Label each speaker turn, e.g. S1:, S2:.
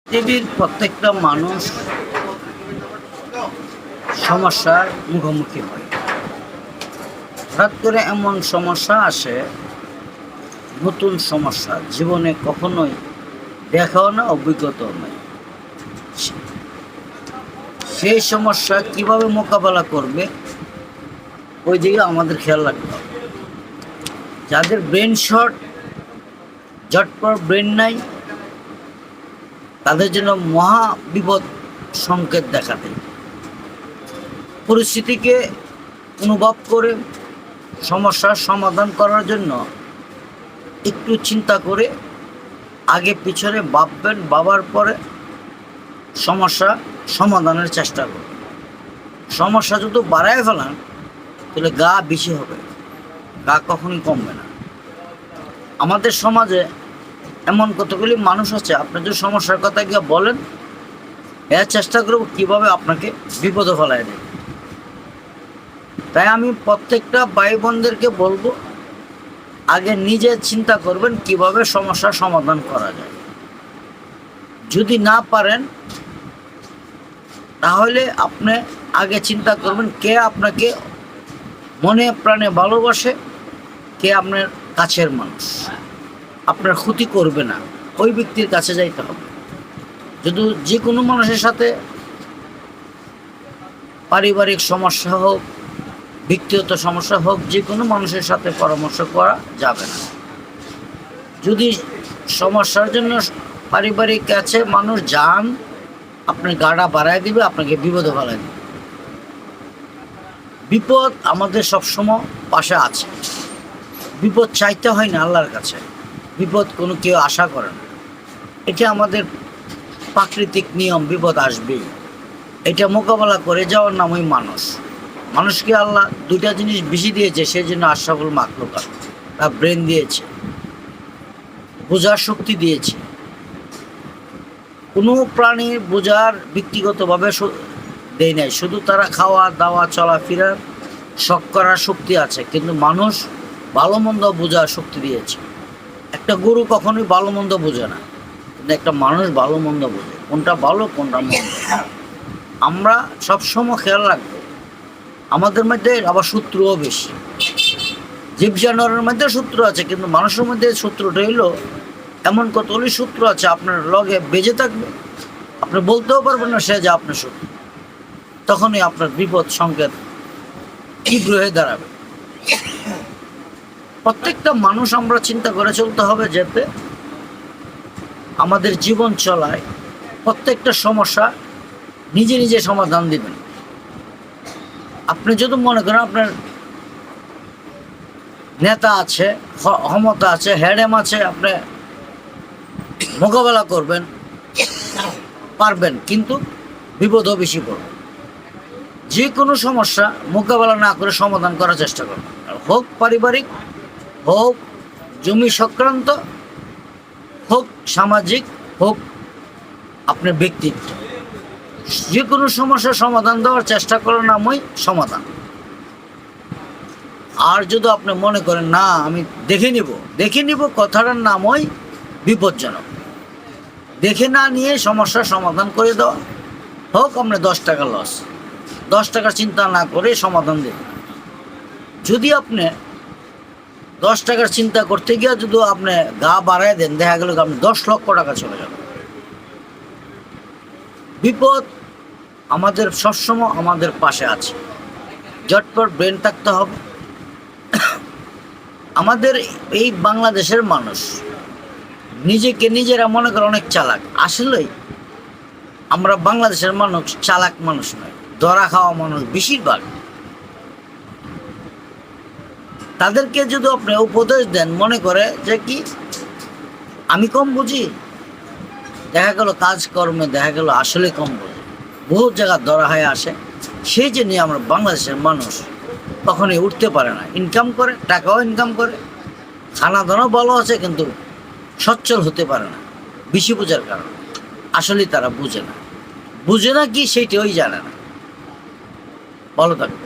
S1: পৃথিবীর প্রত্যেকটা মানুষ সমস্যার মুখোমুখি হয়। হঠাৎ করে এমন সমস্যা আসে, নতুন সমস্যা, জীবনে কখনোই দেখাও না, অভিজ্ঞতাও নয়। সেই সমস্যা কিভাবে মোকাবেলা করবে ওই দিকে আমাদের খেয়াল রাখতে হবে। যাদের ব্রেন শর্ট, ঝটপট ব্রেন নাই, তাদের জন্য মহা বিপদ সংকেত দেখা দেয়। পরিস্থিতিকে অনুভব করে সমস্যার সমাধান করার জন্য একটু চিন্তা করে আগে পিছনে ভাববেন, ভাবার পরে সমস্যা সমাধানের চেষ্টা করবেন। সমস্যা যদি বাড়ায় ফেলান তাহলে গা বেশি হবে, গা কখনই কমবে না। আমাদের সমাজে এমন কতগুলি মানুষ আছে, আপনি যদি সমস্যার কথা গিয়ে বলেন, এর চেষ্টা করব কীভাবে আপনাকে বিপদে ফেলায় দেয়। তাই আমি প্রত্যেকটা ভাই বোনদেরকে বলবো, আগে নিজে চিন্তা করবেন কিভাবে সমস্যার সমাধান করা যায়। যদি না পারেন তাহলে আপনি আগে চিন্তা করবেন কে আপনাকে মনে প্রাণে ভালোবাসে, কে আপনার কাছের মানুষ, আপনার ক্ষতি করবে না, ওই ব্যক্তির কাছে যাইতে হবে। যদি যে কোনো মানুষের সাথে পারিবারিক সমস্যা হোক, ব্যক্তিগত সমস্যা হোক, যে কোনো মানুষের সাথে পরামর্শ করা যাবে না। যদি সমস্যার জন্য পারিবারিক কাছে মানুষ যান, আপনার গাড়া বাড়ায় দিবে, আপনাকে বিপদে ফেলায় দিবে। বিপদ আমাদের সবসময় পাশে আছে। বিপদ চাইতে হয় না আল্লাহর কাছে, বিপদ কোনো কেউ আশা করে না। এটা আমাদের প্রাকৃতিক নিয়ম, বিপদ আসবেই। এটা মোকাবেলা করে যাওয়ার নামই মানুষ। মানুষকে আল্লাহ দুইটা জিনিস বেশি দিয়েছে, সেই জন্য আশরাফুল মাখলুকাত। তার ব্রেন দিয়েছে, বোঝার শক্তি দিয়েছে। কোনো প্রাণীর বোঝার ব্যক্তিগতভাবে দেয় নাই, শুধু তারা খাওয়া দাওয়া চলাফেরার শখ করার শক্তি আছে। কিন্তু মানুষ ভালো মন্দ বোঝার শক্তি দিয়েছে। একটা গরু কখনোই ভালো মন্দ বোঝে না, কিন্তু একটা মানুষ ভালো মন্দ বোঝে, কোনটা ভালো কোনটা মন্দ। আমরা সবসময় খেয়াল রাখবো। আমাদের মধ্যে আবার শত্রুও বেশি। জীব জানোয়ারের মধ্যে শত্রু আছে, কিন্তু মানুষের মধ্যে শত্রুটা হইল এমন কতগুলি শত্রু আছে আপনার লগে বেজে থাকবে, আপনি বলতেও পারবেন না সে যে আপনার শত্রু। তখনই আপনার বিপদ সংকেত তীব্র হয়ে দাঁড়াবে। প্রত্যেকটা মানুষ আমরা চিন্তা করে চলতে হবে, যাতে আমাদের জীবন চলায় প্রত্যেকটা সমস্যা নিজে নিজে সমাধান দিবেন। আপনি যদি মনে করেন আপনার নেতা আছে, ক্ষমতা আছে, হ্যাডেম আছে, আপনি মোকাবেলা করবেন, পারবেন, কিন্তু বিপদও বেশি পড়বে। যে কোনো সমস্যা মোকাবেলা না করে সমাধান করার চেষ্টা করবেন, হোক পারিবারিক, হোক জমি সংক্রান্ত, হোক সামাজিক, হোক আপনার ব্যক্তিত্ব। যে কোনো সমস্যার সমাধান দেওয়ার চেষ্টা করার নামই সমাধান। আর যদি আপনি মনে করেন না আমি দেখে নিব কথাটার নামই বিপজ্জনক। দেখে না নিয়ে সমস্যার সমাধান করে দেওয়া, হোক আপনার 10 টাকা লস, 10 টাকা চিন্তা না করে সমাধান দেবেন। যদি আপনি 10 টাকার চিন্তা করতে গিয়ে যদি আপনি গা বাড়ায় দেন, দেখা গেল আপনি 10 লক্ষ টাকা চলে যাবে। বিপদ আমাদের সবসময় আমাদের পাশে আছে, ঝটপট ব্রেন থাকতে হবে। আমাদের এই বাংলাদেশের মানুষ নিজেকে নিজেরা মনে করে অনেক চালাক। আসলেই আমরা বাংলাদেশের মানুষ চালাক মানুষ নয়, ধরা খাওয়া মানুষ বেশিরভাগ। তাদেরকে যদি আপনি উপদেশ দেন, মনে করে যে কি আমি কম বুঝি, দেখা গেল কাজকর্মে দেখা গেল আসলে কম বুঝি, বহুত জায়গা ধরা হয়ে আসে। সেই জন্যে আমরা বাংলাদেশের মানুষ কখনোই উঠতে পারে না। ইনকাম করে, টাকাও ইনকাম করে, খানা দানাও ভালো আছে, কিন্তু সচ্ছল হতে পারে না বেশি বোঝার কারণে। আসলে তারা বুঝে না কি সেইটাই জানে না। ভালো থাকবে।